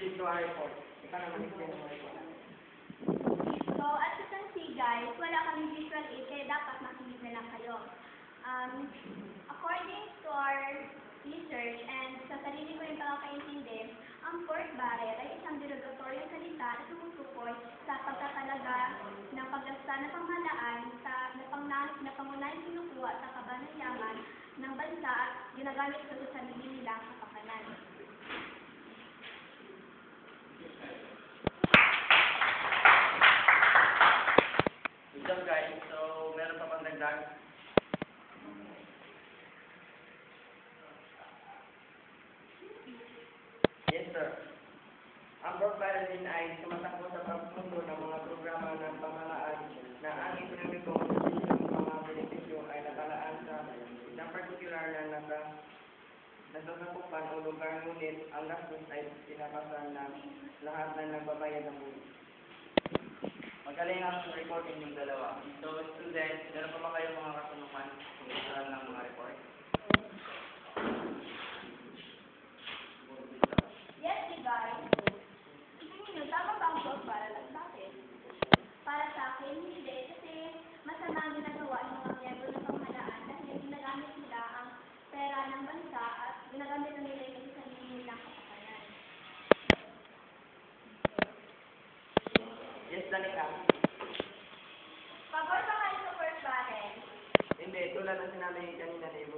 proceed to our report. Ikaw naman explain mo report. So, as you can see guys, wala kaming visual aid, kaya dapat makinig na lang kayo. According to our research and sa sarili ko yung pagkakaintindi, ang pork barrel ay isang derogatoryong salita na tumutukoy sa pagkakalaga ng paglasta na pamahalaan na pangunahing kinukuha sa kaba ng yaman ng bansa at ginagamit ito sa sarili nilang kapakanan. Good job guys. So, meron pa pang dagdag? Yes sir. Ang pork barrel din ay tumatakbo sa pagpundo ng mga programa ng pamahalaan na ang ekonomikong posisyon ng mga benepisyo ay nakalaan sa isang partikular na nasasakupan o lugar, ngunit ang gastos ay pinapasan ng lahat na nagbabayad ng buwis. Magaling ang reporting yung dalawa. So, students, meron pa ba kayong mga katanungan tungkol ng mga report? Yes, guys. Tingin nyo, tama ba ang pork barrel at bakit? Para sa akin, hindi. Kasi masama ang ginagawa ng mga miyembro ng pamahalaan dahil ginagamit nila ang pera ng bansa at ginagamit na nila ito sa sarili nilang kapakanan. Yes, Danica. Pabor ba kayo sa pork barrel? Hindi, tulad ng sinabi kanina ni